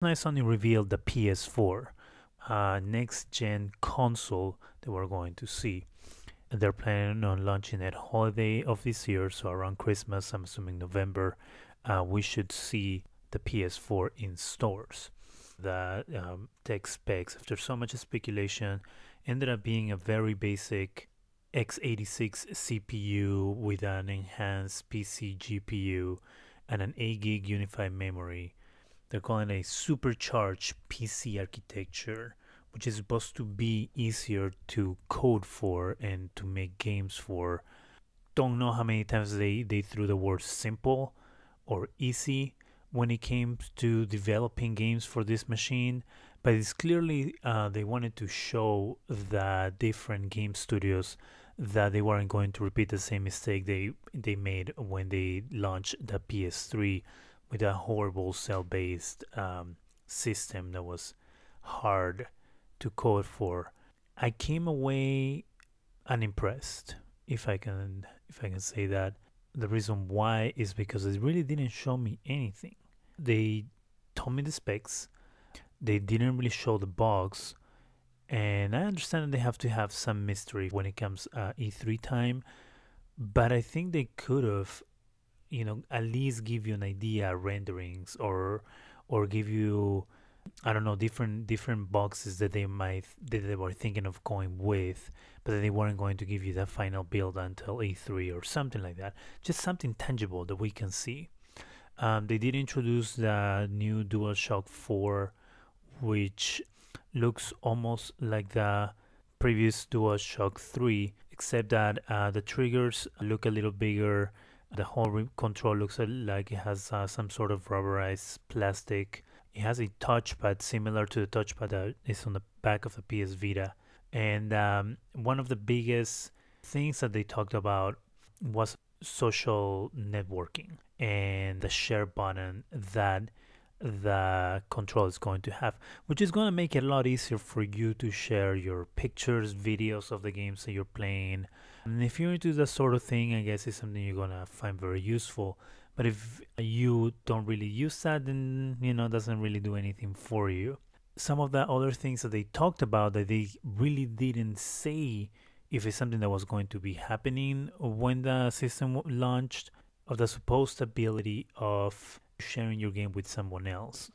Sony revealed the PS4, next-gen console that we're going to see. They're planning on launching at holiday of this year, so around Christmas, I'm assuming November, we should see the PS4 in stores. The tech specs, after so much speculation, ended up being a very basic x86 CPU with an enhanced PC GPU and an 8 gig unified memory. They're calling it a supercharged PC architecture, which is supposed to be easier to code for and to make games for. Don't know how many times they threw the word simple or easy when it came to developing games for this machine, but it's clearly they wanted to show the different game studios that they weren't going to repeat the same mistake they made when they launched the PS3 with a horrible cell-based system that was hard to code for. I came away unimpressed, if I can say that. The reason why is because it really didn't show me anything. They told me the specs. They didn't really show the bugs, and I understand that they have to have some mystery when it comes E3 time. But I think they could have, at least give you an idea renderings or give you, I don't know, different boxes that they were thinking of going with, but that they weren't going to give you the final build until E3 or something like that. Just something tangible that we can see. They did introduce the new DualShock 4, which looks almost like the previous DualShock 3, except that the triggers look a little bigger. The whole control looks like it has some sort of rubberized plastic. It has a touchpad similar to the touchpad that is on the back of the PS Vita. And one of the biggest things that they talked about was social networking and the share button that the control is going to have, which is going to make it a lot easier for you to share your pictures, videos of the games that you're playing. And if you're into that sort of thing, I guess it's something you're going to find very useful. But if you don't really use that, then it doesn't really do anything for you. Some of the other things that they talked about that they really didn't say if it's something that was going to be happening when the system launched, of the supposed ability of sharing your game with someone else.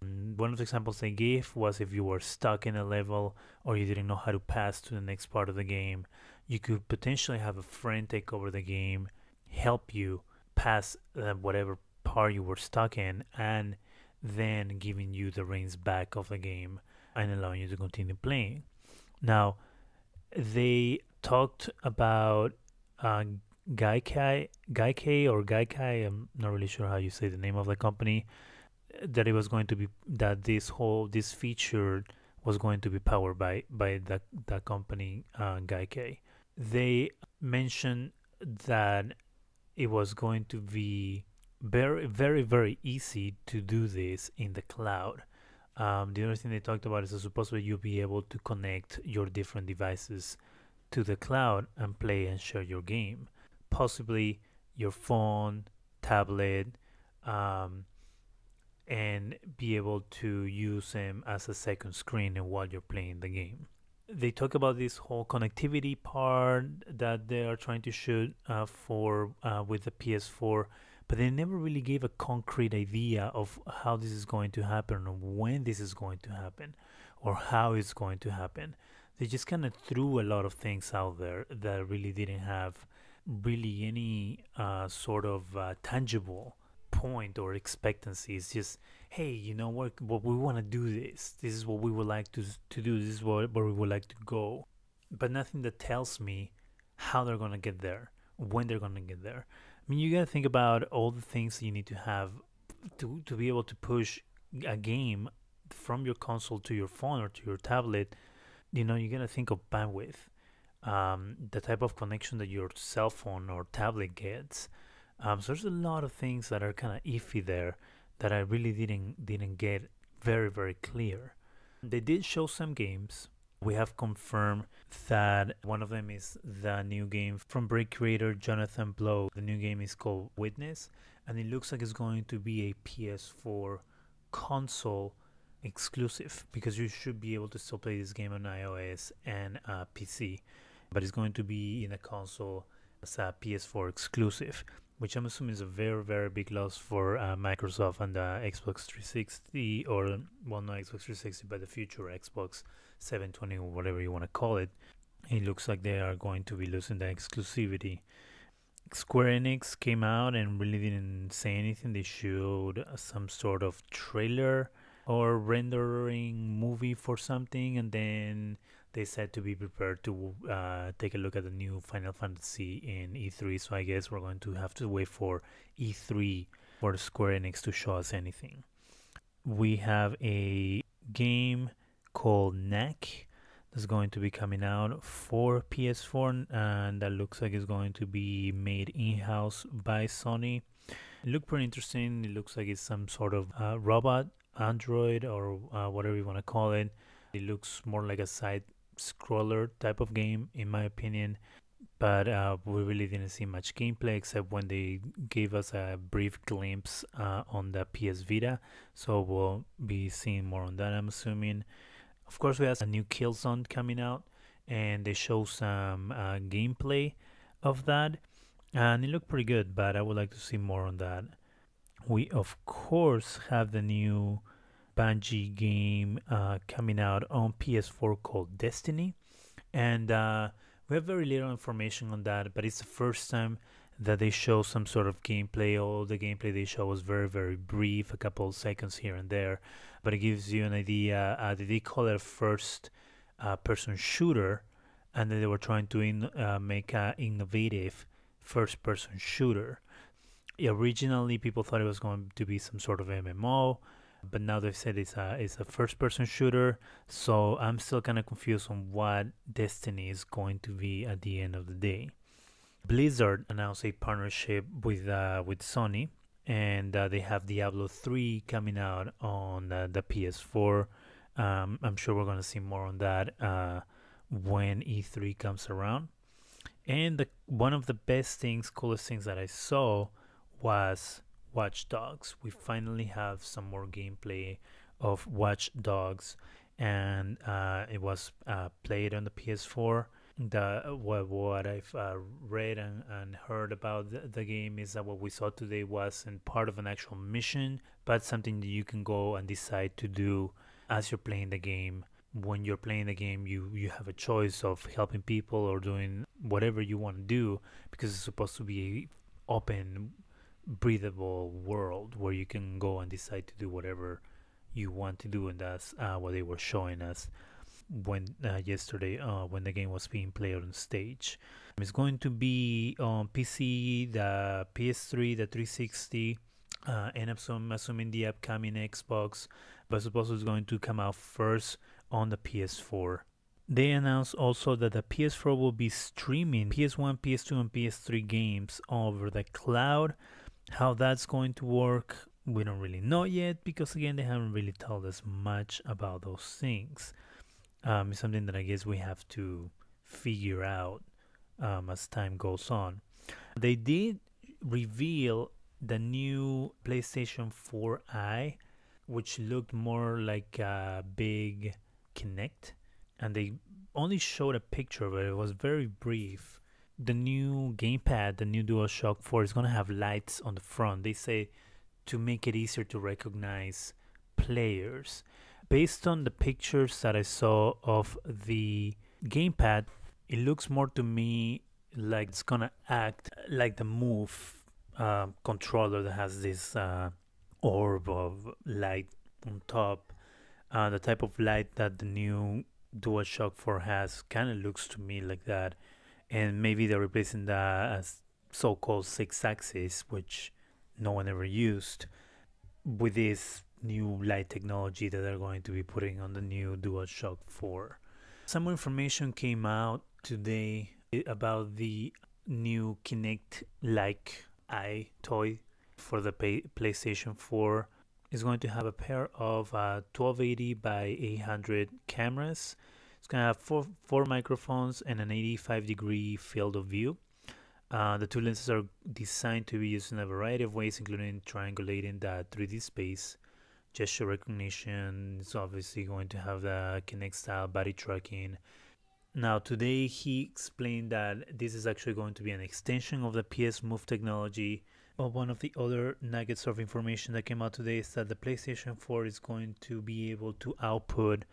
One of the examples they gave was if you were stuck in a level or you didn't know how to pass to the next part of the game, you could potentially have a friend take over the game, help you pass whatever part you were stuck in, and then giving you the reins back of the game and allowing you to continue playing. Now, they talked about Gaikai. I'm not really sure how you say the name of the company. That it was going to be that this feature was going to be powered by the company Gaikai. They mentioned that it was going to be very very very easy to do this in the cloud. The other thing they talked about is that supposedly you'll be able to connect your different devices to the cloud and play and share your game. Possibly your phone, tablet, and be able to use them as a second screen while you're playing the game. They talk about this whole connectivity part that they are trying to shoot for with the PS4, but they never really gave a concrete idea of how this is going to happen or when this is going to happen or how it's going to happen. They just kind of threw a lot of things out there that really didn't have really any sort of tangible point or expectancy. It's just, hey, what we want to do this is what we would like to do, this is where we would like to go, but nothing that tells me how they're going to get there, when they're going to get there. I mean, you got to think about all the things that you need to have to be able to push a game from your console to your phone or to your tablet. You got to think of bandwidth, the type of connection that your cell phone or tablet gets. So there's a lot of things that are kind of iffy there that I really didn't get very very clear. They did show some games. We have confirmed that one of them is the new game from Break creator Jonathan Blow. The new game is called Witness, and it looks like it's going to be a PS4 console exclusive, because you should be able to still play this game on iOS and PC, but it's going to be in a console as a PS4 exclusive, which I'm assuming is a very, very big loss for Microsoft and the Xbox 360, or, well, not Xbox 360, but the future Xbox 720 or whatever you want to call it. It looks like they are going to be losing the exclusivity. Square Enix came out and really didn't say anything. They showed some sort of trailer or rendering movie for something, and then they said to be prepared to take a look at the new Final Fantasy in E3. So I guess we're going to have to wait for E3 for Square Enix to show us anything. We have a game called Knack that's going to be coming out for PS4, and that looks like it's going to be made in-house by Sony. It looked pretty interesting. It looks like it's some sort of robot, android, or whatever you want to call it. It looks more like a side scroller type of game, in my opinion, but we really didn't see much gameplay except when they gave us a brief glimpse on the PS Vita, so we'll be seeing more on that, I'm assuming. Of course, we have a new Killzone coming out, and they show some gameplay of that, and it looked pretty good, but I would like to see more on that. We, of course, have the new Bungie game coming out on PS4 called Destiny, and we have very little information on that, but it's the first time that they show some sort of gameplay. All the gameplay they show was very, very brief, a couple of seconds here and there, but it gives you an idea. They call it a first person shooter, and then they were trying to make an innovative first person shooter. Originally, people thought it was going to be some sort of MMO, but now they've said it's a first person shooter, so I'm still kind of confused on what Destiny is going to be at the end of the day. Blizzard announced a partnership with Sony, and they have Diablo 3 coming out on the PS4. I'm sure we're going to see more on that when E3 comes around. And one of the best things, coolest things that I saw was Watch Dogs. We finally have some more gameplay of Watch Dogs, and it was played on the PS4. What I've read and heard about the game is that what we saw today wasn't part of an actual mission, but something that you can go and decide to do as you're playing the game. When you're playing the game, you have a choice of helping people or doing whatever you want to do, because it's supposed to be a open, breathable world where you can go and decide to do whatever you want to do, and that's what they were showing us when yesterday when the game was being played on stage. It's going to be on PC, the PS3, the 360, and I'm assuming the upcoming Xbox, but supposedly it's going to come out first on the PS4. They announced also that the PS4 will be streaming PS1, PS2, and PS3 games over the cloud. How that's going to work, we don't really know yet, because again, they haven't really told us much about those things. It's something that I guess we have to figure out as time goes on. They did reveal the new PlayStation 4i, which looked more like a big Kinect, and they only showed a picture, but it was very brief. The new gamepad, the new DualShock 4, is going to have lights on the front. They say to make it easier to recognize players. Based on the pictures that I saw of the gamepad, it looks more to me like it's gonna act like the Move controller that has this orb of light on top. The type of light that the new DualShock 4 has kind of looks to me like that. And maybe they're replacing the so-called 6-axis, which no one ever used, with this new light technology that they're going to be putting on the new DualShock 4. Some more information came out today about the new Kinect-like eye toy for the PlayStation 4. It's going to have a pair of 1280 by 800 cameras. It's going to have four microphones and an 85-degree field of view. The two lenses are designed to be used in a variety of ways, including triangulating the 3D space, gesture recognition. It's obviously going to have the Kinect style body tracking. Now, today he explained that this is actually going to be an extension of the PS Move technology. Well, one of the other nuggets of information that came out today is that the PlayStation 4 is going to be able to output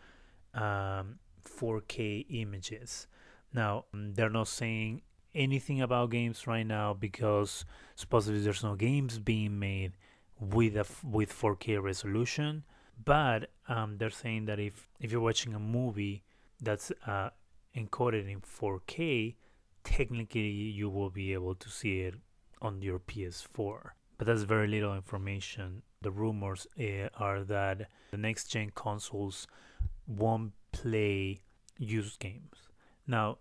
4K images. Now, they're not saying anything about games right now because supposedly there's no games being made with 4K resolution. But they're saying that if you're watching a movie that's encoded in 4K, technically you will be able to see it on your PS4. But that's very little information. The rumors are that the next gen consoles won't play used games. Now,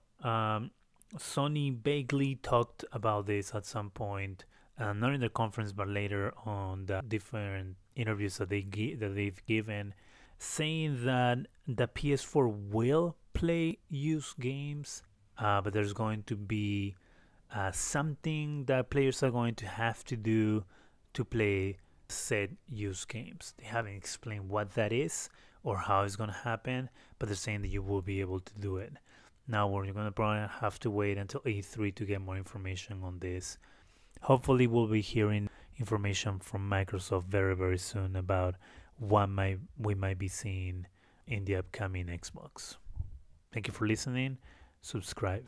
Sony vaguely talked about this at some point, not in the conference, but later on the different interviews that they've given, saying that the PS4 will play used games, but there's going to be something that players are going to have to do to play said used games. They haven't explained what that is or how it's going to happen, but they're saying that you will be able to do it. Now we're going to probably have to wait until E3 to get more information on this. Hopefully we'll be hearing information from Microsoft very, very soon about what we might be seeing in the upcoming Xbox. Thank you for listening. Subscribe.